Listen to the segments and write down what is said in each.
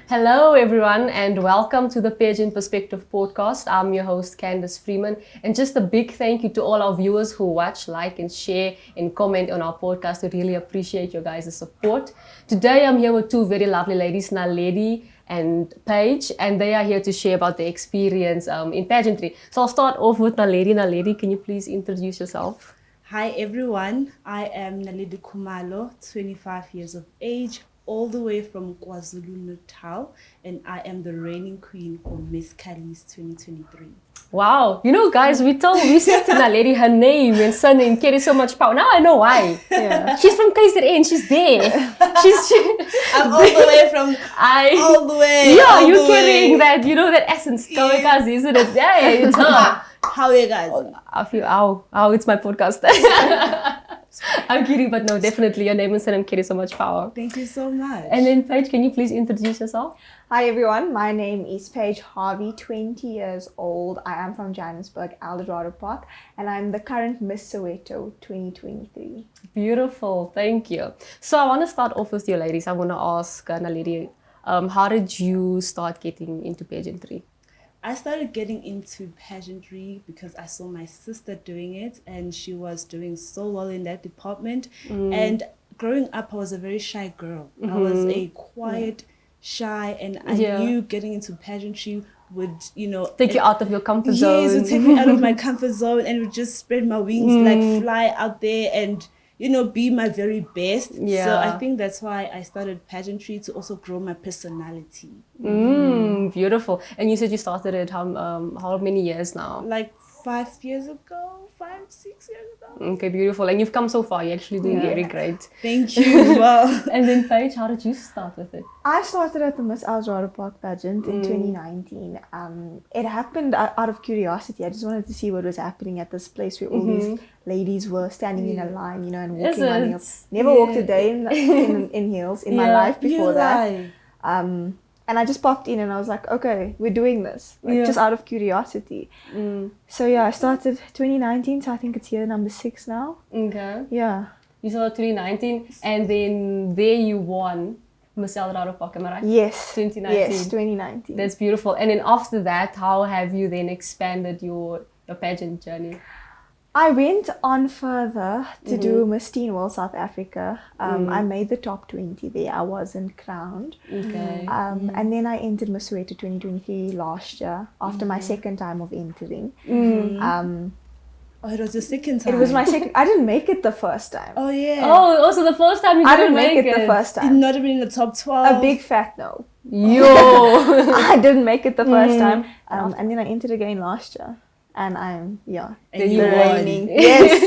Hello everyone and welcome to the Pageant Perspective Podcast. I'm your host Candice Freeman, and just a big thank you to all our viewers who watch, like and share and comment on our podcast. We really appreciate your guys' support. Today I'm here with two very lovely ladies, Naledi and Paige, and they are here to share about their experience in pageantry. So I'll start off with Naledi. Naledi, can you please introduce yourself? Hi everyone, I am Naledi Khumalo, 25 years of age, all the way from KwaZulu-Natal, and I am the reigning queen for Miss Callies 2023. Wow, you know guys, we said to Naledi her name and surname carry so much power. Now I know why. Yeah. She's from KZN, she's there. I'm all the way from all the way. Yeah, you're carrying that, you know, that essence. Yeah. Isn't it? Yeah, it's her. How are you guys? I feel, it's my podcast. I'm kidding, but no, definitely your name and surname carry so much power. Thank you so much. And then Paige, can you please introduce yourself? Hi everyone, my name is Paige Harvey, 20 years old. I am from Johannesburg, Eldorado Park, and I'm the current Miss Soweto 2023. Beautiful, thank you. So I want to start off with you ladies. I want to ask Naledi, how did you start getting into pageantry? I started getting into pageantry because I saw my sister doing it, and she was doing so well in that department. And growing up, I was a very shy girl. I was a quiet, shy, and I knew getting into pageantry would, take you out of your comfort zone. Yes, it would take me out of my comfort zone, and would just spread my wings, like fly out there and be my very best. Yeah. So I think that's why I started pageantry, to also grow my personality. Beautiful. And you said you started it how many years now? Like 5 years ago, 6 years ago. Okay, beautiful. And you've come so far. You're actually doing very great. Thank you. Well, and then Paige, how did you start with it? I started at the Miss Eldorado Park pageant in 2019. It happened out of curiosity. I just wanted to see what was happening at this place where all these ladies were standing in a line, and walking on heels. Never walked a day in heels in my life before that. And I just popped in and I was like, okay, we're doing this. Just out of curiosity. So I started 2019, so I think it's year number 6 now. Okay. Yeah. You started 2019 and then there you won Miss Eldorado Park, am I right? Yes. 2019. Yes, 2019. That's beautiful. And then after that, how have you then expanded your pageant journey? I went on further to do Miss Teen World South Africa. I made the top 20 there. I wasn't crowned. Okay. And then I entered Miss Soweto 2023 last year after my second time of entering. Oh, it was your second time? It was my second. I didn't make it the first time. Oh, yeah. Oh, also the first time you didn't make it the first time. Did not have been in the top 12. A big fat no. Yo! I didn't make it the first time. And then I entered again last year. And I'm, and you reigning. Yes.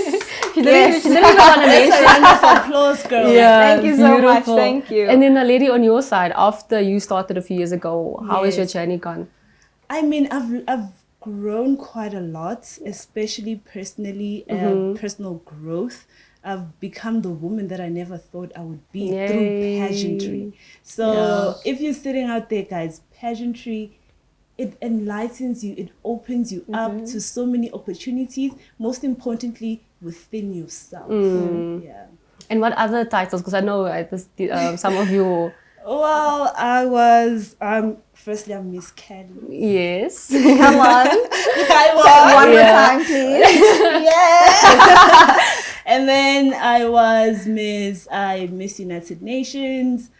She didn't even want to mention. Round of applause, girl. Yeah, thank you so much. Thank you. And then Naledi, on your side, after you started a few years ago, how has your journey gone? I mean, I've grown quite a lot, especially personally, personal growth. I've become the woman that I never thought I would be through pageantry. So if you're sitting out there, guys, pageantry, it enlightens you, it opens you up to so many opportunities, most importantly, within yourself. Yeah. And what other titles? Because I know some of you... Well, I was, firstly, I'm Miss Callies. Yes. Come on. I was. One more time, please. Yeah. And then I was Miss United Nations.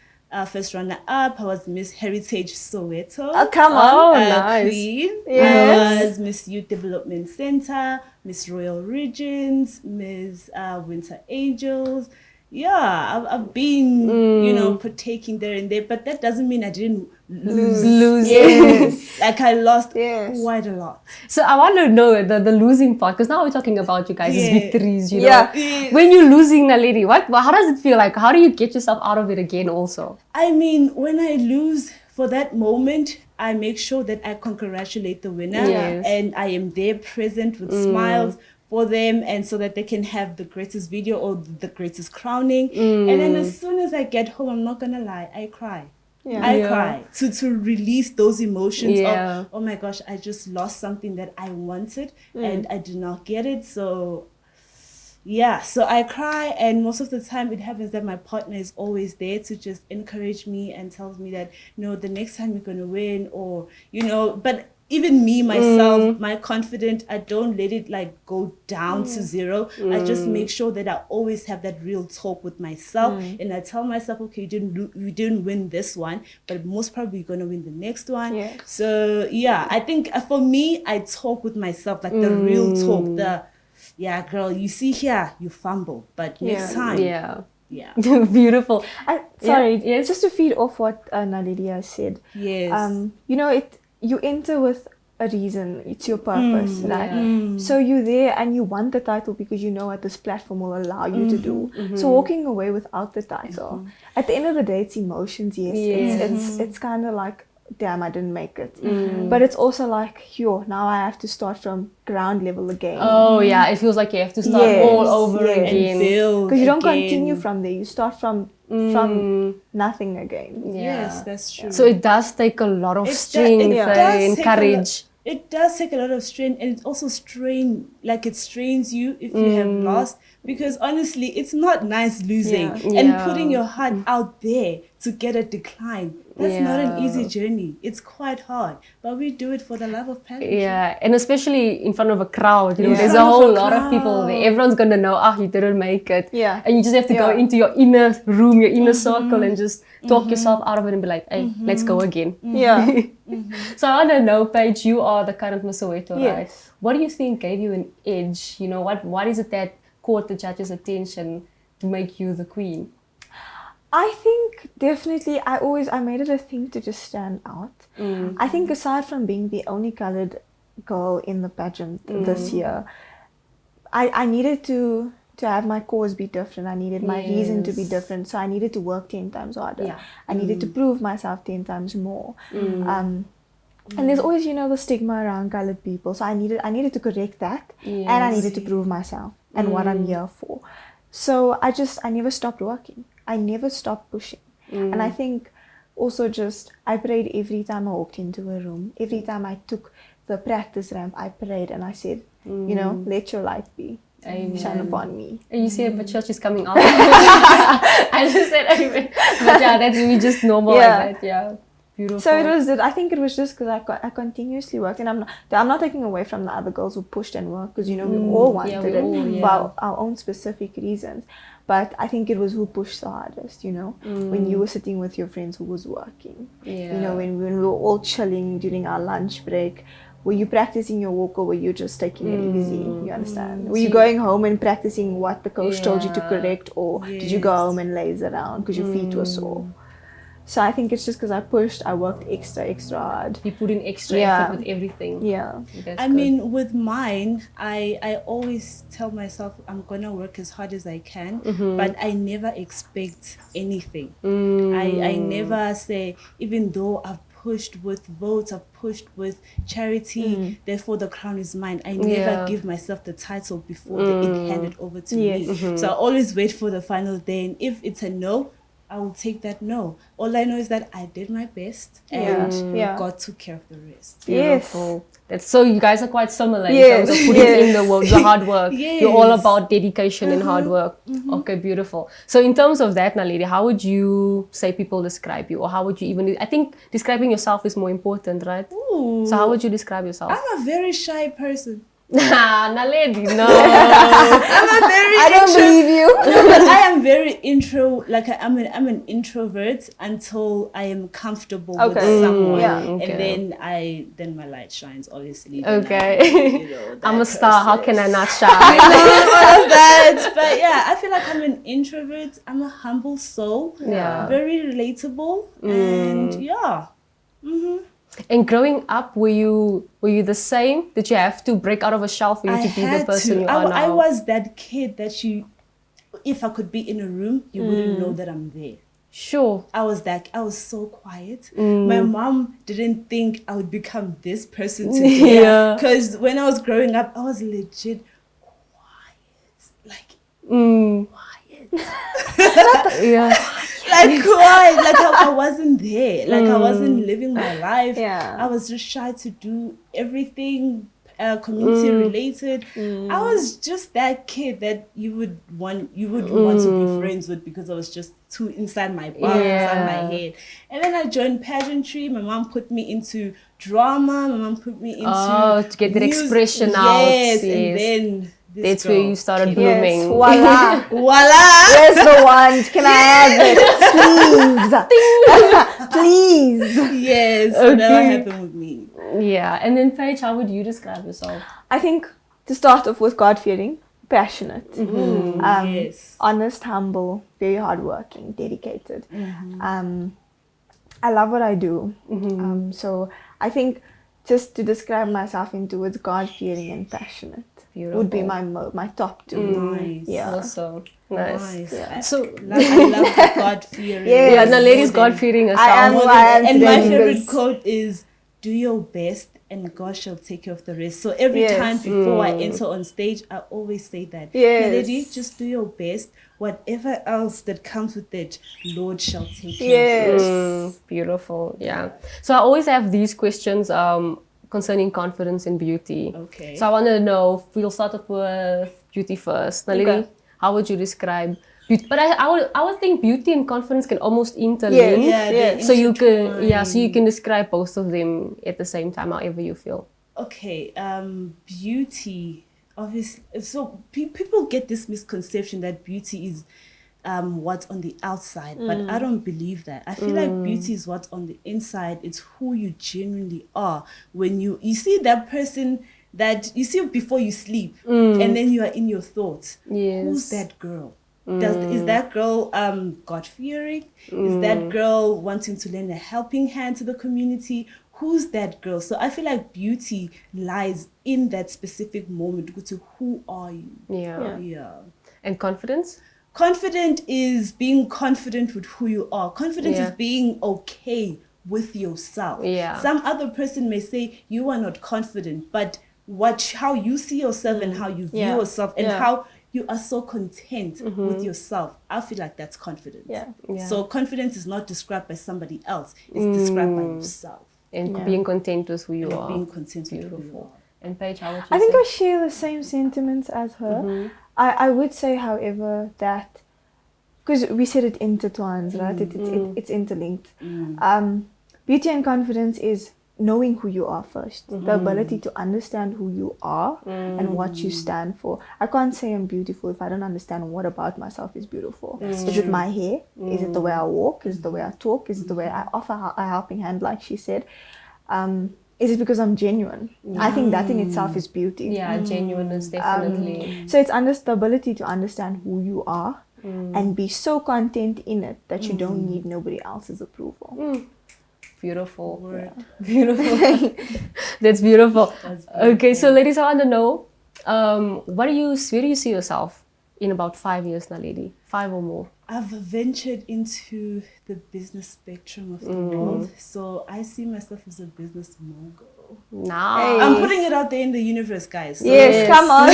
First runner-up, I was Miss Heritage Soweto. Oh, come on. Oh, nice. Queen. Yes. I was Miss Youth Development Center, Miss Royal Regions, Miss Winter Angels. Yeah, I've been, partaking there and there, but that doesn't mean I didn't lose. Yes. Like I lost quite a lot. So I want to know the losing part, because now we're talking about you guys' victories, you know. Yeah. Yes. When you're losing, Naledi, how does it feel like? How do you get yourself out of it again also? I mean, when I lose for that moment, I make sure that I congratulate the winner and I am there present with smiles for them, and so that they can have the greatest video or the greatest crowning. And then as soon as I get home, I'm not gonna lie, I cry. I cry to release those emotions Yeah. of, oh my gosh, I just lost something that I wanted and I did not get it. So so I cry, and most of the time it happens that my partner is always there to just encourage me and tells me that, no, the next time you're gonna win, or but even me myself, my confidence, I don't let it like go down to zero. I just make sure that I always have that real talk with myself, and I tell myself, okay, you didn't win this one, but most probably you're gonna win the next one. So I think for me, I talk with myself, like the real talk, girl, you see here, you fumble, but next time. Yeah. Beautiful. Sorry, just to feed off what Naledi said. Yes. You enter with a reason. It's your purpose, right? So you're there and you want the title because you know what this platform will allow you to do. So walking away without the title, at the end of the day, it's emotions. It's kind of like, damn, I didn't make it. But it's also like, now I have to start from ground level again. Oh yeah, it feels like you have to start all over again. Because you don't continue from there. You start from nothing again. Yes, that's true. So it does take a lot of strength and courage. It does take a lot of strength, and it also it strains you if you have lost, because honestly, it's not nice losing and putting your heart out there to get a decline. That's not an easy journey. It's quite hard, but we do it for the love of pageantry. Yeah, and especially in front of a crowd, there's a whole lot of people there. Everyone's gonna know, you didn't make it. Yeah, and you just have to go into your inner room, your inner circle, and just talk yourself out of it and be like, hey, let's go again. Yeah. So I want to know, Paige, you are the current Miss Soweto, right? What do you think gave you an edge? What is it that caught the judges' attention to make you the queen? I think definitely I made it a thing to just stand out. I think aside from being the only colored girl in the pageant this year, I needed to have my cause be different. I needed my reason to be different. So I needed to work 10 times harder. Yeah. I needed to prove myself 10 times more. And there's always, the stigma around colored people. So I needed to correct that. And I needed to prove myself and what I'm here for. So I never stopped working. I never stopped pushing. And I think also I prayed every time I walked into a room. Every time I took the practice ramp, I prayed and I said, let your light be. Shine upon me. And you said, but church is coming out. I just said amen. But that's really just normal like that. Yeah. Beautiful. So I think it was just because I continuously worked, and I'm not taking away from the other girls who pushed and worked, because we all wanted it for our own specific reasons. But I think it was who pushed the hardest, when you were sitting with your friends who was working. Yeah. When we were all chilling during our lunch break. Were you practicing your walk, or were you just taking it easy? You understand? Were you going home and practicing what the coach told you to correct, or did you go home and laze around because your feet were sore? So I think it's just because I pushed, I worked extra hard. You put in extra effort with everything. Yeah. I mean, with mine, I always tell myself I'm going to work as hard as I can, but I never expect anything. I never say, even though I've pushed with votes, I've pushed with charity, therefore the crown is mine. I never give myself the title before it handed over to me. So I always wait for the final day, and if it's a no, I will take that no. All I know is that I did my best and God took care of the rest. Beautiful. So you guys are quite similar in terms of putting in the hard work. You're all about dedication and hard work. Okay, beautiful. So in terms of that, Naledi, how would you say people describe you? Or how would you even... I think describing yourself is more important, right? Ooh. So how would you describe yourself? I'm a very shy person. Naledi, no. I don't believe you. No, but I am very I'm an introvert until I am comfortable with someone. And then my light shines, obviously. I'm a star, how can I not shine? All of that. But I feel like I'm an introvert. I'm a humble soul. Very relatable. And And growing up, were you the same? Did you have to break out of a shell for you to be the person you are now? I was that kid that if I could be in a room, you wouldn't know that I'm there. Sure. I was so quiet. My mom didn't think I would become this person today. Because when I was growing up, I was legit quiet. Quiet. Like why? Like I wasn't there. Like I wasn't living my life. Yeah. I was just shy to do everything community related. I was just that kid that you would want to be friends with because I was just too inside my box, inside my head. And then I joined pageantry. My mom put me into drama. My mom put me into to get that expression out. Yes, and then that's where you started blooming. Yes, voila. Voila! Where's the wand? Can I have it? Please. Please. Yes, so that happened with me. Yeah, and then Paige, how would you describe yourself? I think to start off with God-fearing, passionate, Yes. honest, humble, very hardworking, dedicated. I love what I do. So I think just to describe myself in two words, God-fearing and passionate would be my top two. Nice. Yeah. Also, nice. Yeah. So, I love the God-fearing. Yes. yeah, Naledi's God-fearing herself. I am who I am And today my because- favorite quote is, do your best and God shall take care of the rest. So every Yes. time before I enter on stage, I always say that. Yes. Naledi, just do your best. Whatever else that comes with it, Lord shall take care of it. Yes. Beautiful. Yeah. So I always have these questions concerning confidence and beauty. Okay. So I want to know, we'll start off with beauty first. Naledi, Okay. how would you describe beauty? But I would think beauty and confidence can almost interlink. Yeah, Yes. So you can describe both of them at the same time, however you feel. Okay, beauty, obviously. So people get this misconception that beauty is what's on the outside, but I don't believe that. I feel like beauty is what's on the inside. It's who you genuinely are. When you see that person that you see before you sleep, and then you are in your thoughts. Yes. Who's that girl? Is that girl God-fearing? Is that girl wanting to lend a helping hand to the community? Who's that girl? So I feel like beauty lies in that specific moment. Go to who are you? Yeah. And confidence? Confident is being confident with who you are. Confident Yeah. is being okay with yourself. Yeah. Some other person may say you are not confident, but how you see yourself and how you view Yeah. yourself and Yeah. how you are so content with yourself, I feel like that's confidence. Yeah. Yeah. So confidence is not described by somebody else. It's described by yourself. And Yeah. being content with who you And are. being content with who you Beautiful. are. And Paige, how would you I think say? I share the same sentiments as her. I would say, however, that because we said it intertwines, right? It's interlinked. Beauty and confidence is knowing who you are first, the ability to understand who you are and what you stand for. I can't say I'm beautiful if I don't understand what about myself is beautiful. Is it my hair? Is it the way I walk? Is it the way I talk? Is it the way I offer a helping hand, like she said? Is it because I'm genuine? I think that in itself is beauty. Yeah, genuineness, definitely. So it's the ability to understand who you are and be so content in it that you don't need nobody else's approval. Beautiful. Word. Beautiful. That's beautiful. That's Okay, so ladies, I want to know, where do you see yourself in about 5 years, Naledi? 5 or more? I've ventured into the business spectrum of the world, so I see myself as a business mogul. Nice. I'm putting it out there in the universe, guys. So Yes, come on.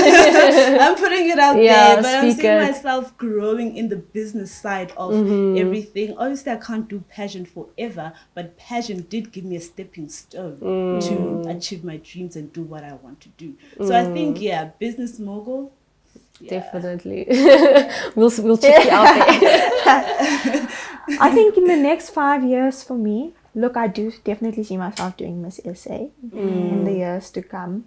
I'm putting it out Yeah, there, but I'm speak seeing it. myself growing in the business side of everything. Obviously, I can't do pageant forever, but pageant did give me a stepping stone to achieve my dreams and do what I want to do. So I think, business mogul. Yeah. Definitely. we'll check you out there. I think in the next 5 years for me, look, I do definitely see myself doing Miss SA in the years to come.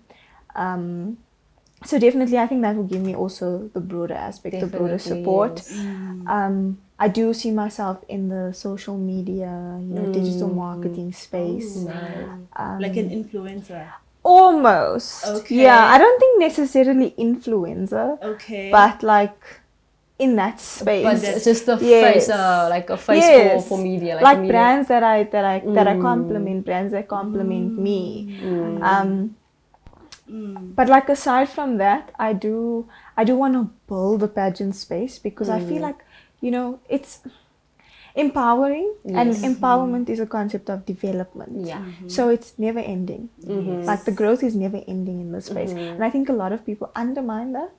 So definitely, I think that will give me also the broader aspect, the broader Definitely, support. yes. I do see myself in the social media, digital marketing space. Like an influencer. Almost. Okay. Yeah, I don't think necessarily influencer, Okay. but like in that space. But it's just a Yes. face, like a face Yes. for media. Like media. brands that I compliment, brands that compliment me. But like aside from that, I do want to build a pageant space because I feel like, it's empowering and empowerment is a concept of development. Yeah. So it's never ending. Like the growth is never ending in this space. And I think a lot of people undermine that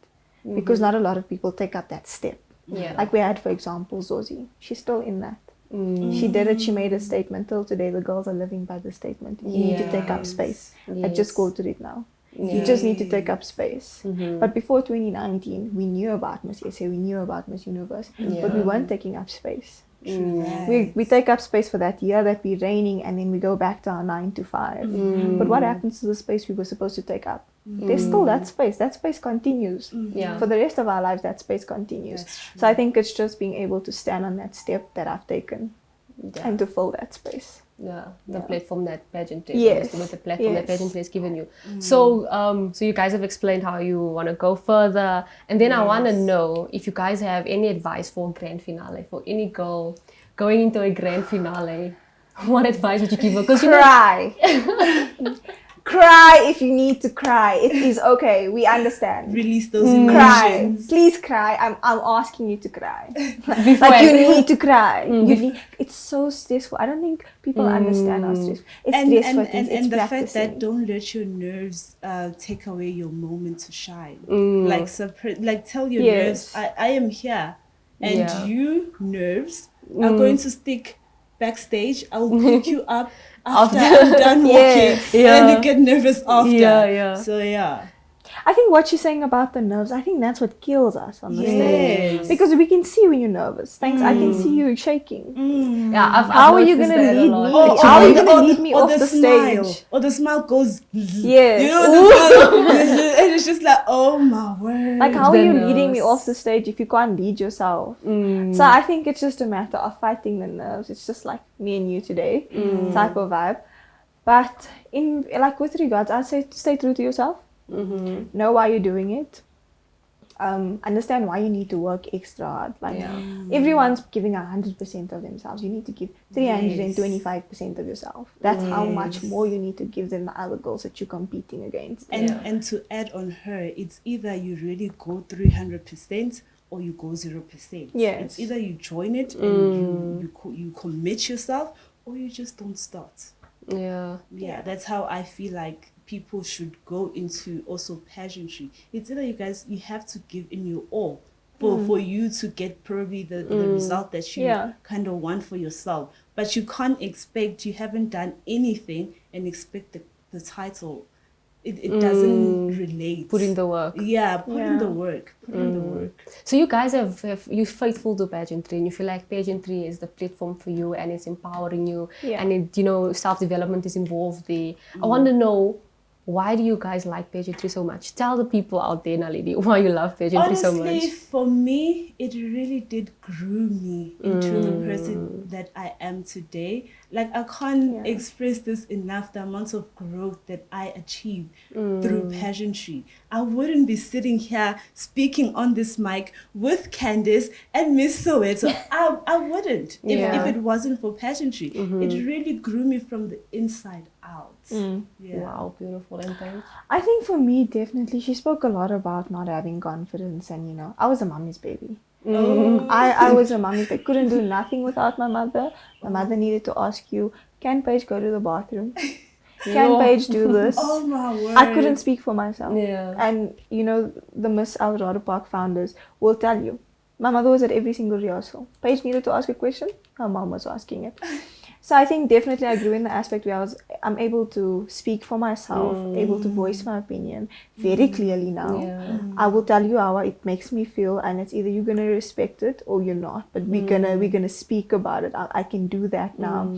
because not a lot of people take up that step. Yeah. Like we had, for example, Zozi. She's still in that. She did it. She made a statement. Till today, the girls are living by the statement. You need to take up space. I just quoted it now. You just need to take up space. But before 2019, we knew about Miss SA, we knew about Miss Universe, but we weren't taking up space. We take up space for that year that we're reigning, and then we go back to our 9 to 5. But what happens to the space we were supposed to take up? There's still that space. That space continues. For the rest of our lives, that space continues. So I think it's just being able to stand on that step that I've taken and to fill that space. The platform that Pageantry Yes. the platform that Pageantry has given you. So so you guys have explained how you want to go further, and then I want to know if you guys have any advice for a grand finale, for any girl going into a grand finale. What advice would you give her? Because cry. Cry if you need to cry. It is okay. We understand. Release those Cry. emotions. Please cry. I'm asking you to cry. Like you need to cry. You need. It's so stressful. I don't think people understand how stressful. It's stressful. And the fact that don't let your nerves take away your moment to shine. Like tell your nerves, I am here, and you nerves are going to stick backstage. I'll pick you up after I'm done walking, and then you get nervous after. So I think what you're saying about the nerves, I think that's what kills us on the stage. Because we can see when you're nervous. Thanks, I can see you shaking. How are you going to lead me? How are you going to lead me off the stage? Or the smile goes, yes. You know, the smile, and it's just like, oh my word. Like, how are you leading me off the stage if you can't lead yourself? So I think it's just a matter of fighting the nerves. It's just like me and you today type of vibe. But in like with regards, I'd say stay true to yourself. Know why you're doing it. Understand why you need to work extra hard. Like everyone's giving 100% of themselves. You need to give 325% of yourself. That's how much more you need to give than the other girls that you're competing against. And to add on her, it's either you really go 300% or you go 0%. Yes. It's either you join it and you commit yourself, or you just don't start. That's how I feel like people should go into also pageantry. It's either you have to give in your all for you to get probably the result that you kind of want for yourself. But you can't expect, you haven't done anything and expect the title. It doesn't relate. Put in the work. Put in the work. Put in the work. So you guys you're faithful to pageantry, and you feel like pageantry is the platform for you, and it's empowering you, and it, self-development is involved there. I want to know, why do you guys like pageantry so much? Tell the people out there, Naledi, why you love pageantry so much. Honestly, for me, it really did groom me into the person that I am today. Like, I can't express this enough, the amount of growth that I achieved through pageantry. I wouldn't be sitting here speaking on this mic with Candice and Miss Soweto. I wouldn't if it wasn't for pageantry. It really grew me from the inside out. Wow, beautiful. And Paige? I think for me, definitely, she spoke a lot about not having confidence, and I was a mommy's baby. I was a mommy's baby. Couldn't do nothing without my mother. My mother needed to ask you, can Paige go to the bathroom? Can Paige do this? Oh my word. I couldn't speak for myself. And the Miss Soweto founders will tell you, my mother was at every single rehearsal. Paige needed to ask a question, her mom was asking it. So I think definitely I grew in the aspect where I'm able to speak for myself, able to voice my opinion very clearly now. I will tell you how it makes me feel, and it's either you're gonna respect it or you're not. But we're gonna speak about it. I can do that now.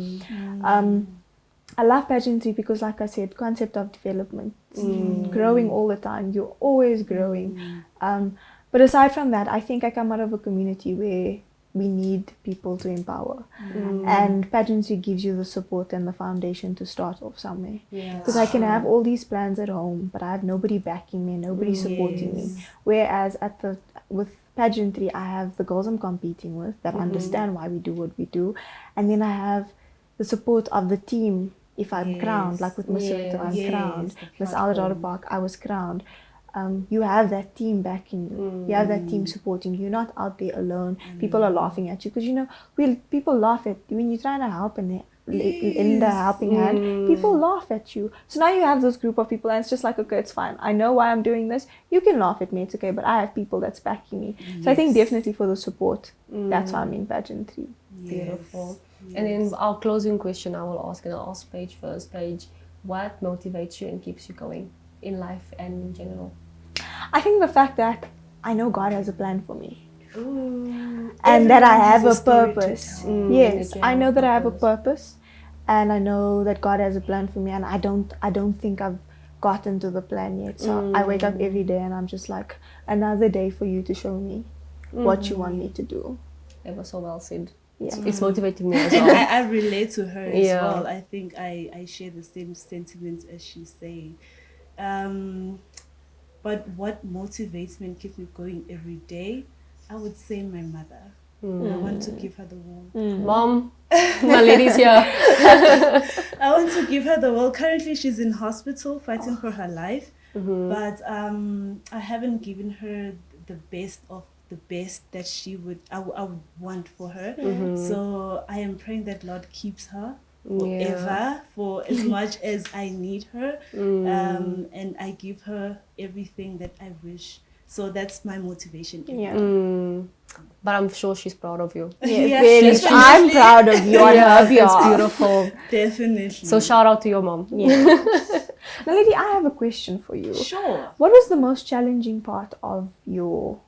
I love pageantry because, like I said, concept of development, growing all the time. You're always growing. But aside from that, I think I come out of a community where we need people to empower, and pageantry gives you the support and the foundation to start off somewhere. Because I can have all these plans at home, but I have nobody backing me, nobody supporting me. Whereas with pageantry, I have the girls I'm competing with that understand why we do what we do, and then I have the support of the team. If I'm crowned, like with Miss Soweto, I'm crowned. Miss Soweto, I was crowned. You have that team backing you. You have that team supporting you. You're not out there alone. People are laughing at you because people laugh at you when you're trying to help, and in the helping hand, people laugh at you. So now you have this group of people, and it's just like, okay, it's fine. I know why I'm doing this. You can laugh at me, it's okay, but I have people that's backing me. So I think definitely for the support, that's why I'm in pageantry. Beautiful. And then our closing question I will ask, and I'll ask Paige first. Paige, what motivates you and keeps you going in life and in general? I think the fact that I know God has a plan for me. Ooh, And that I have a story to purpose. tell. Yes, that you I have know a that I have a purpose. purpose, and I know that God has a plan for me, and I don't think I've gotten to the plan yet. So I wake up every day and I'm just like, another day for you to show me what you want me to do. That was so well said. Yeah. It's motivating me as And well. I relate to her as Yeah. well. I think I share the same sentiments as she's saying. But what motivates me and keeps me going every day, I would say my mother. I want to give her the world. Mom, my lady's here. I want to give her the world. Currently, she's in hospital fighting for her life. But I haven't given her the best of the best that I would want for her. So I am praying that Lord keeps her forever, for as much as I need her, and I give her everything that I wish. So that's my motivation. But I'm sure she's proud of you. Yeah, Really, definitely. I'm proud of you on her It's behalf. beautiful. Definitely. So shout out to your mom. Yeah. Naledi, I have a question for you. Sure. What was the most challenging part of your...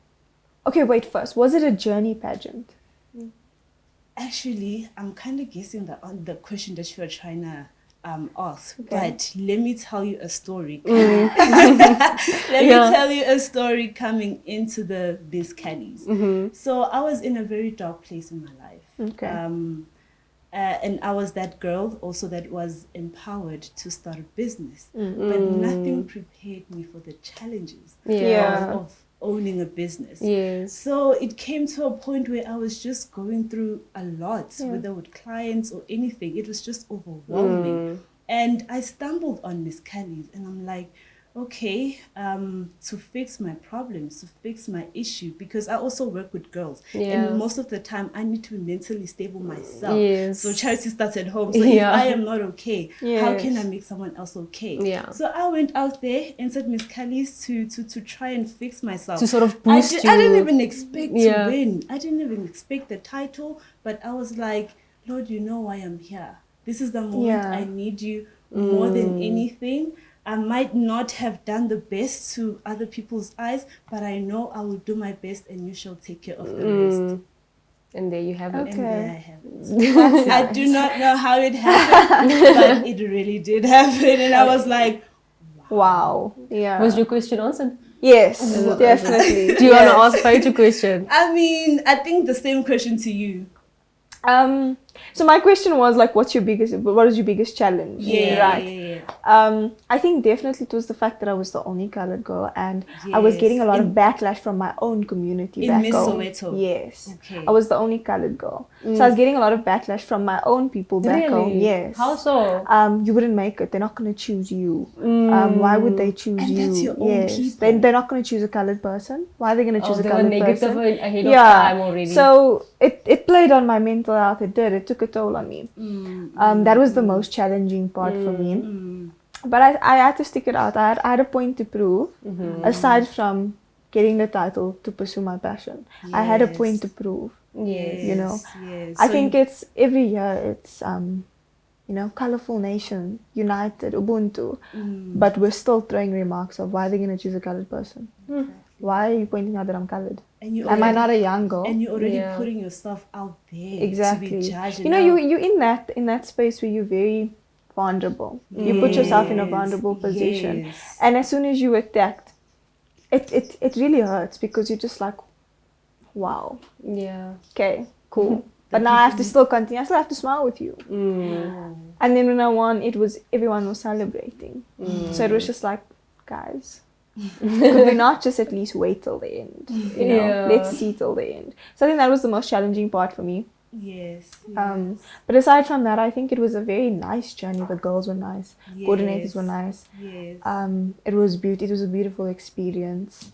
Okay, wait first. Was it a journey pageant? Actually, I'm kind of guessing that on the question that you are trying to ask. Okay. But let me tell you a story. Let me tell you a story coming into the Miss Callies. So I was in a very dark place in my life. Okay. And I was that girl also that was empowered to start a business. But nothing prepared me for the challenges of owning a business. Yes. So it came to a point where I was just going through a lot, whether with clients or anything. It was just overwhelming. And I stumbled on Miss Callies, and I'm like, okay, to fix my problems, to fix my issue, because I also work with girls. And most of the time, I need to be mentally stable myself. Yes. So charity starts at home. So if I am not okay, how can I make someone else okay? Yeah. So I went out there and said, Miss Callies, to try and fix myself. To sort of boost you. I didn't even expect to win. I didn't even expect the title, but I was like, Lord, you know why I'm here. This is the moment I need you more than anything. I might not have done the best to other people's eyes, but I know I will do my best and you shall take care of the rest. And there you have it. And there I have it. I do not know how it happened, but it really did happen. And I was like, Wow. Yeah. Was your question answered? Yes, definitely. Do you want to ask Paige a question? I mean, I think the same question to you. So my question was like, what is your biggest challenge? Right. I think definitely it was the fact that I was the only colored girl, and I was getting a lot of backlash from my own community back Miss home. Soweto. Yes. Okay. I was the only colored girl. So I was getting a lot of backlash from my own people back home. Yes. How so? You wouldn't make it. They're not going to choose you. Why would they choose And you? that's your own people. They're not going to choose a colored person. Why are they going to choose a colored they were negative person? ahead of time already. So it played on my mental health. It did. It took a toll on me. That was the most challenging part for me. But I had to stick it out. I had a point to prove. Aside from getting the title to pursue my passion, I had a point to prove. Yes. You know, Yes. I think it's every year. It's colorful nation, united, Ubuntu. But we're still throwing remarks of why they're going to choose a colored person. Why are you pointing out that I'm colored? And you Am I not a young girl? And you're already putting yourself out there Exactly. to be judged. You know, you in that space where you're very vulnerable. You put yourself in a vulnerable position, and as soon as you attacked, it really hurts because you're just like, wow. Yeah. Okay, cool. But now I have to still continue. I still have to smile with you. And then when I won, everyone was celebrating. So it was just like, guys, could we not just at least wait till the end? You know, let's see till the end. So I think that was the most challenging part for me. Yes. But aside from that, I think it was a very nice journey. The girls were nice. Coordinators were nice. Yes. It was It was a beautiful experience.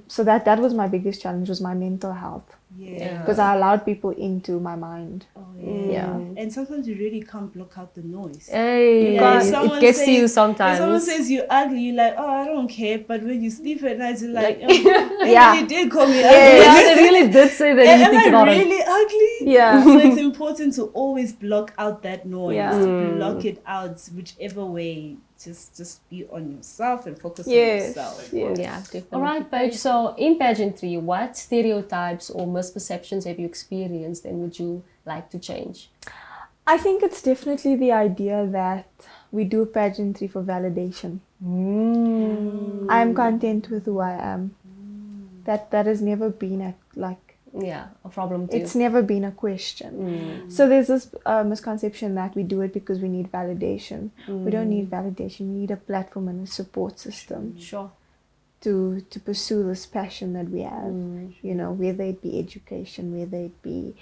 So that was my biggest challenge, was my mental health. Yeah. Because I allowed people into my mind. Oh Yeah. And sometimes you really can't block out the noise. Hey, If it gets to you If sometimes. someone says you're ugly, you're like, oh, I don't care. But when you sleep at night, you're like, Yeah. really did call me ugly. Yeah, they really did say that. You think Am about I it. really ugly? Yeah. So it's important to always block out that noise. Yeah. Block it out whichever way. Just be on yourself and focus on Yes. yourself. Yes. Yeah, definitely. All right, Paige. So in pageantry, what stereotypes or misperceptions have you experienced and would you like to change? I think it's definitely the idea that we do pageantry for validation. I'm content with who I am. That has never been A problem too. it's never been a question. So there's this misconception that we do it because we need validation. We don't need validation. We need a platform and a support system Sure. to pursue this passion that we have. You know, whether it be education, whether it be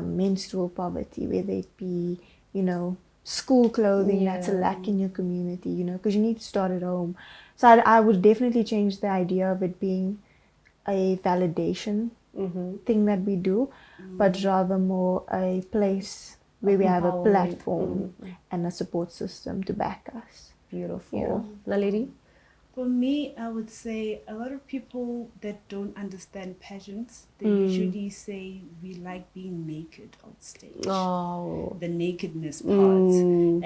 menstrual poverty, whether it be, you know, school clothing that's a lack in your community, you know, because you need to start at home. So I would definitely change the idea of it being a validation thing that we do, but rather more a place where we have a platform and a support system to back us. Beautiful. Yeah. Naledi? For me, I would say a lot of people that don't understand pageants, they usually say we like being naked on stage. Oh. The nakedness part.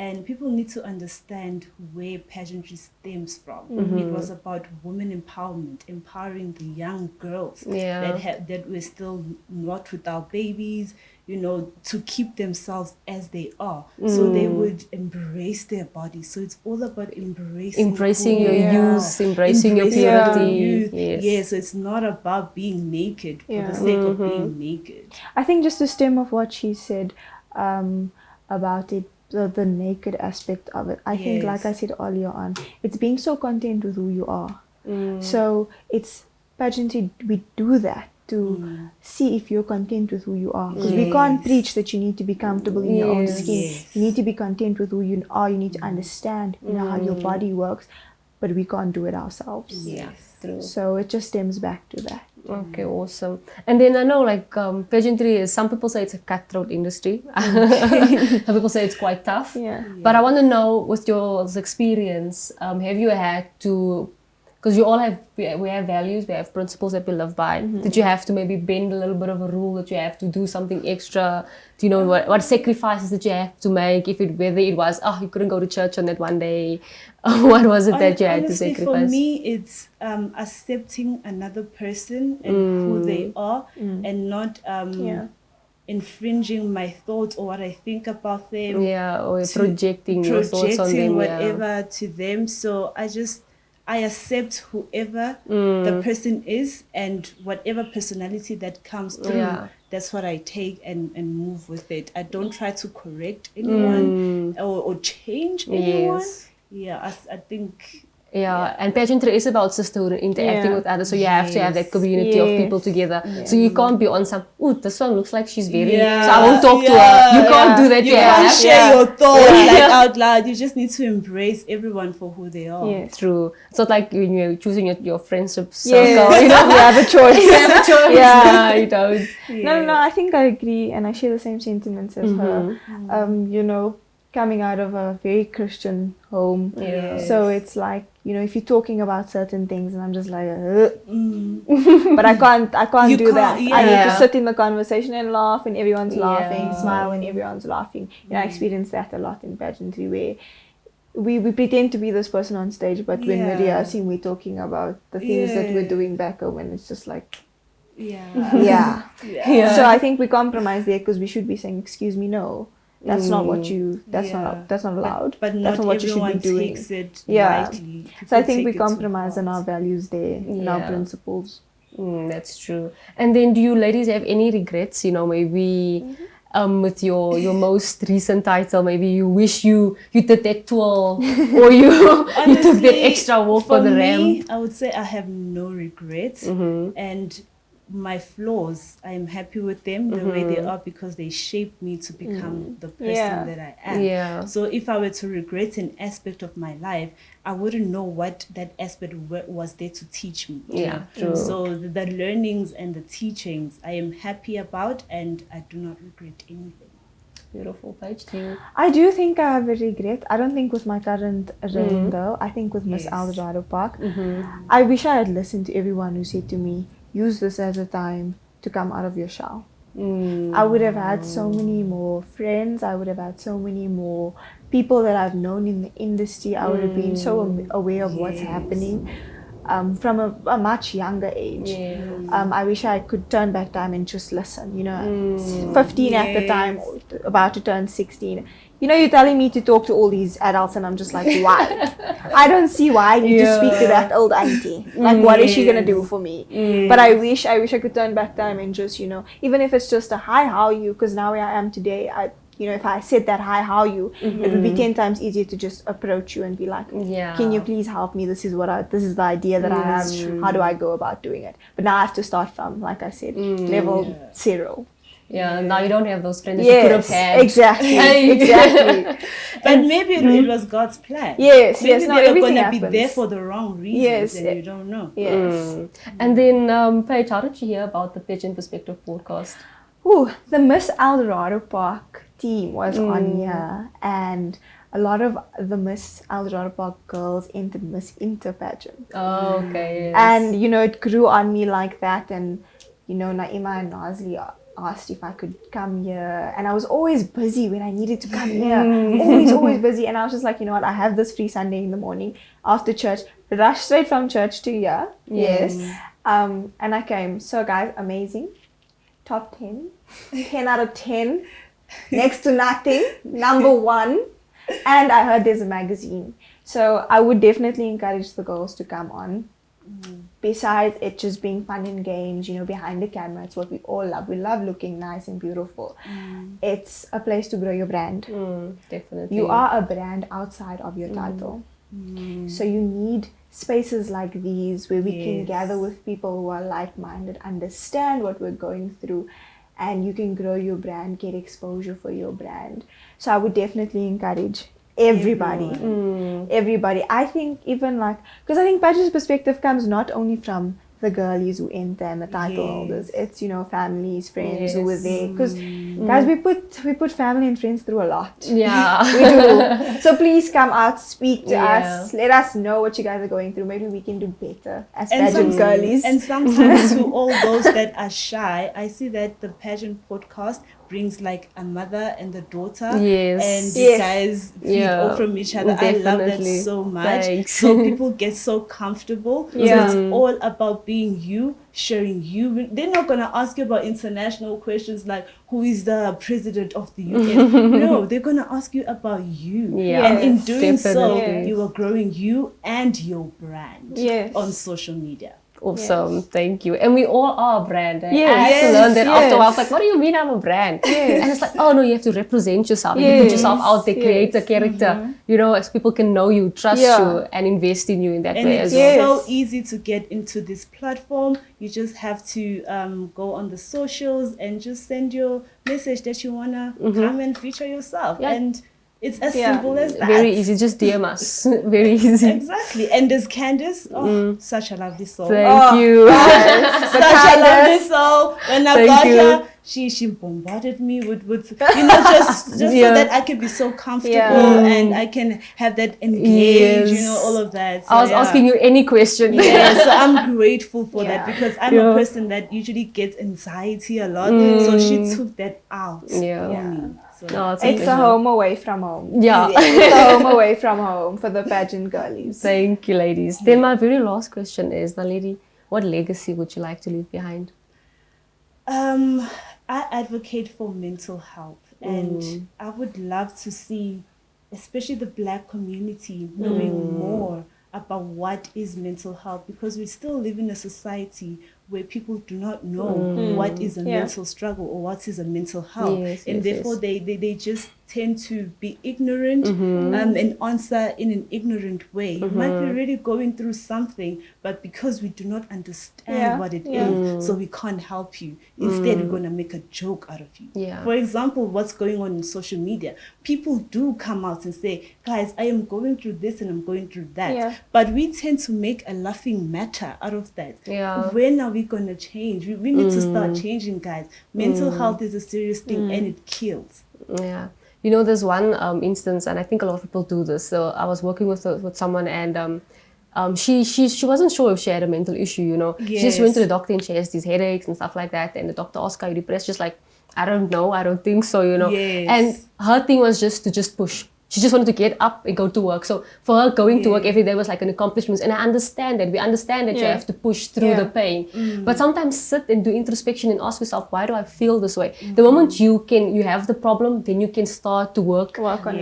And people need to understand where pageantry stems from. It was about women empowerment, empowering the young girls that were still not with our babies, you know, to keep themselves as they are. So they would embrace their bodies. So it's all about embracing your youth, embracing your purity. Yes. Yeah, so it's not about being naked for the sake of being naked. I think just to stem off what she said about it, the naked aspect of it. I think, like I said earlier on, it's being so content with who you are. So it's pageantry, we do that to see if you're content with who you are. Because we can't preach that you need to be comfortable in your own skin. You need to be content with who you are. You need to understand, you know, how your body works. But we can't do it ourselves. Yeah, true. So it just stems back to that. Okay, awesome. And then I know, like, pageantry is, some people say it's a cutthroat industry. Some people say it's quite tough. Yeah. But I want to know, with your experience, have you had to, because you all have, we have values, we have principles that we live by. Did you have to maybe bend a little bit of a rule, that you have to do something extra? Do you know what sacrifices that you have to make? Whether it was, you couldn't go to church on that one day. What was it that you had to sacrifice? For me, it's accepting another person and who they are, and not infringing my thoughts or what I think about them. Yeah, or projecting your thoughts on them. Whatever to them. So I accept whoever the person is, and whatever personality that comes through, that's what I take and move with it. I don't try to correct anyone or change anyone. Yeah, I think... Yeah, and pageantry is about sisterhood and interacting with others. So you have to have that community of people together. So you can't be on some, this one looks like she's very, so I won't talk to her. You can't do that. You can't share your thoughts out loud. You just need to embrace everyone for who they are. Yes. True. It's not like when you're choosing your friendship circle, you know, you have a choice. you have a choice. Yeah. You don't. No, I think I agree, and I share the same sentiments as her. You know, coming out of a very Christian home. So it's like, you know, if you're talking about certain things and I'm just like, but I can't do that. I need to sit in the conversation and laugh when everyone's laughing, smile when everyone's laughing. You know, I experience that a lot in pageantry, where we pretend to be this person on stage, but when we're rehearsing, we're talking about the things that we're doing back home, and it's just like, So I think we compromise there, because we should be saying, excuse me, no. That's not what you. That's not allowed. But that's not what you should be doing. Takes it lightly. So I think we compromise on our values there, in our principles. That's true. And then, do you ladies have any regrets? You know, maybe with your most recent title, maybe you wish you did that twirl, or you took that extra walk for the ramp. I would say I have no regrets, and my flaws, I am happy with them the way they are, because they shaped me to become the person that I am. So if I were to regret an aspect of my life, I wouldn't know what that aspect was there to teach me. True. So the learnings and the teachings I am happy about, and I do not regret anything. Beautiful. Paige, do you? I do think I have a regret. I don't think with my current reign though. I think with Miss Yes. Eldorado Park. I wish I had listened to everyone who said to me, use this as a time to come out of your shell. I would have had so many more friends. I would have had so many more people that I've known in the industry. I would have been so aware of what's happening from a much younger age. I wish I could turn back time and just listen. 15 at the time, about to turn 16. You're telling me to talk to all these adults, and I'm just like, why? I don't see why I need to speak to that old auntie. Like, what is she gonna do for me? But I wish I could turn back time and just, even if it's just a hi, how are you? Because now where I am today, if I said that hi, how are you? It would be 10 times easier to just approach you and be like, can you please help me? This is the idea that I have. How do I go about doing it? But now I have to start from, like I said, level 0. Yeah, now you don't have those friends that you could have had. Exactly. But maybe it was God's plan. Yes, maybe no, they were everything going to happens. be there for the wrong reasons, and you don't know. Yes. And then, Paige, how did you hear about the Pageant Perspective podcast? Ooh, the Miss Eldorado Park team was on here, and a lot of the Miss Eldorado Park girls entered Miss Inter pageant. Oh, okay. Yes. And, it grew on me like that, and, Naima and Nazli asked if I could come here, and I was always busy when I needed to come here. always busy, and I was just like, you know what, I have this free Sunday in the morning after church, rush straight from church to here. And I came. So guys, amazing. Top 10 out of 10, next to nothing, number 1, and I heard there's a magazine. So I would definitely encourage the girls to come on. Besides it just being fun and games, behind the camera, it's what we all love. We love looking nice and beautiful. It's a place to grow your brand. Definitely. You are a brand outside of your title. So you need spaces like these where we can gather with people who are like-minded, understand what we're going through, and you can grow your brand, get exposure for your brand. So I would definitely encourage everybody. I think even because I think Page's perspective comes not only from the girlies who enter and the title holders. It's families, friends who were there. Because guys, we put family and friends through a lot. Yeah, we do. So please come out, speak to us, let us know what you guys are going through. Maybe we can do better as pageant girlies. And sometimes to all those that are shy, I see that the pageant podcast brings like a mother and a daughter, and you guys feed off from each other. Definitely. I love that so much. Thanks. So people get so comfortable. So it's all about being you, sharing you. They're not gonna ask you about international questions like who is the president of the UN. No, they're gonna ask you about you. And in doing so, you are growing you and your brand on social media. Awesome, thank you. And we all are a brand. I had Yes, to learn that after a while. I was yes. like, what do you mean I'm a brand? And it's like, oh no, you have to represent yourself. You put yourself out there, create a character, as people can know you, trust you, and invest in you in that way it's as well. so easy to get into this platform. You just have to go on the socials and just send your message that you want to come and feature yourself. And it's as simple as that. Very easy, just DM us. Very easy. Exactly. And there's Candace. Oh, such a lovely soul. Thank you. Such a lovely soul. When I got her, she bombarded me with just so that I can be so comfortable and I can have that engage, all of that. So, I was asking you any question. So I'm grateful for that because I'm a person that usually gets anxiety a lot. So she took that out for me. So It's a home away from home. Yeah. It's a home away from home for the pageant girlies. Thank you, ladies. Then my very last question is, Naledi, what legacy would you like to leave behind? I advocate for mental health, and I would love to see, especially the Black community, knowing more about what is mental health, because we still live in a society where people do not know what is a mental struggle or what is a mental health, and therefore they just tend to be ignorant and answer in an ignorant way. You might be really going through something, but because we do not understand what it is, so we can't help you. Instead, we're going to make a joke out of you. For example, what's going on in social media, people do come out and say, guys, I am going through this and I'm going through that, but we tend to make a laughing matter out of that. When are we going to change? We need to start changing, guys. Mental health is a serious thing and it kills. Yeah. You know, there's one instance, and I think a lot of people do this. So I was working with someone, and she wasn't sure if she had a mental issue, you know. She just went to the doctor and she has these headaches and stuff like that. And the doctor asked her, "Are you depressed?" She's like, "I don't know. I don't think so, you know." Yes. And her thing was just to push. She just wanted to get up and go to work. So for her, going to work every day was like an accomplishment. And I understand that. We understand that you have to push through the pain. But sometimes sit and do introspection and ask yourself, why do I feel this way? The moment you have the problem, then you can start to work on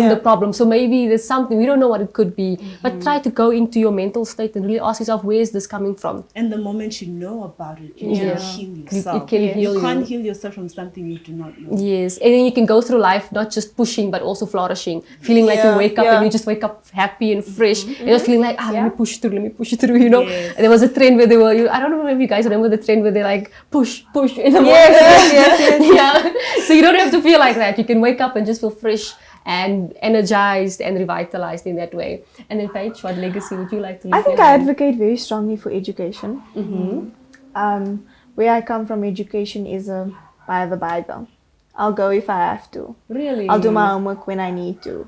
the problem. So maybe there's something, we don't know what it could be, but try to go into your mental state and really ask yourself, where is this coming from? And the moment you know about it, you can heal yourself. It can heal you. Can't heal yourself from something you do not know. Yes. And then you can go through life not just pushing, but also flourishing. Feeling like you wake up and you just wake up happy and fresh. And just feeling like, let me push through, you know. And there was a trend where they were, I don't know if you guys remember the trend where they like push in the morning. Yeah. So you don't have to feel like that. You can wake up and just feel fresh and energized and revitalized in that way. And then Paige, what legacy would you like to leave? I think I advocate very strongly for education. Where I come from, education is by the Bible. I'll go if I have to. Really? I'll do my homework when I need to.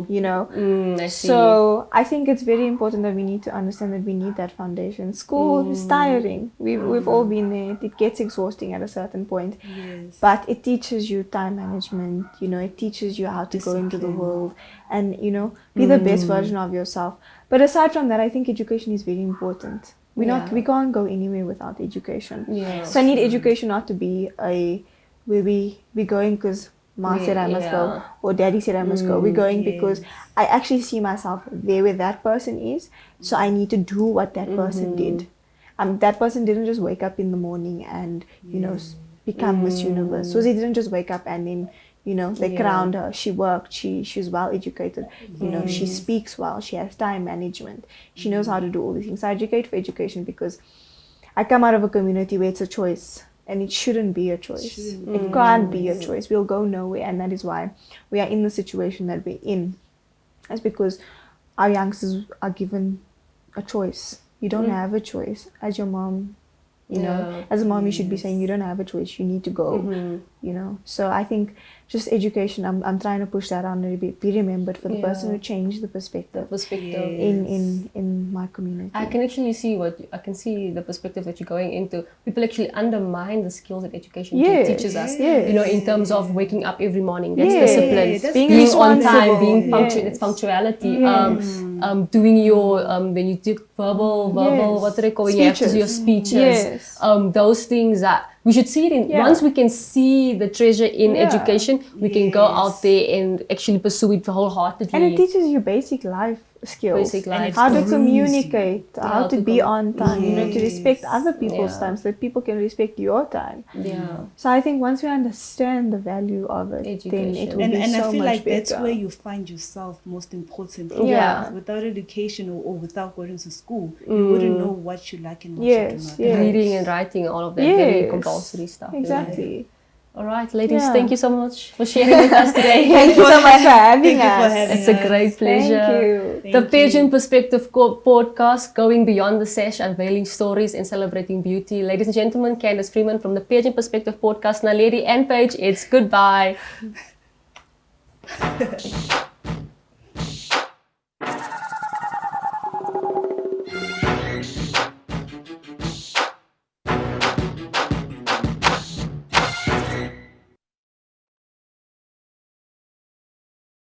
You know. I see. So I think it's very important that we need to understand that we need that foundation. School is tiring. We've all been there. It gets exhausting at a certain point. Yes. But it teaches you time management. You know, it teaches you how to go into the world and, you know, be the best version of yourself. But aside from that, I think education is very important. We can't go anywhere without education. Yeah. So I need education not to be where we're going because Ma said I must go or Daddy said I must go. We're going because I actually see myself there where that person is. So I need to do what that person did. That person didn't just wake up in the morning and, you know, become Miss Universe. So they didn't just wake up and then, you know, they crowned her. She worked. She's well educated. You know, she speaks well. She has time management. She knows how to do all these things. So I advocate for education because I come out of a community where it's a choice. And it shouldn't be a choice. It can't be a choice. We'll go nowhere. And that is why we are in the situation that we're in. That's because our youngsters are given a choice. You don't have a choice. As your mom, you know, as a mom, you should be saying you don't have a choice. You need to go, you know. So I think just education, I'm trying to push that on to be remembered for the person who changed the perspective in my community. I can actually see the perspective that you're going into. People actually undermine the skills that education teaches us. You know, in terms of waking up every morning. That's discipline. That's being on time, being punctual. It's punctuality. Doing your when you do verbal, what do they call it? You have to do your speeches. Those things that we should see it in. Once we can see the treasure in education, we can go out there and actually pursue it wholeheartedly. And it teaches you basic life skills. How to communicate, how to be on time, you know, to respect other people's time so that people can respect your time. So I think once we understand the value of it, then it will be so much better. And I feel like that's where you find yourself most importantly. Without education or without going to school, you wouldn't know what you like and what you do not. Reading and writing, all of that very compulsory stuff. Exactly. All right, ladies, thank you so much for sharing with us today. Thank you so much for having us. It's a great pleasure. Thank you. The Pageant Perspective Podcast, going beyond the sash, unveiling stories and celebrating beauty. Ladies and gentlemen, Candace Freeman from the Pageant Perspective Podcast, Naledi and Paige, it's goodbye.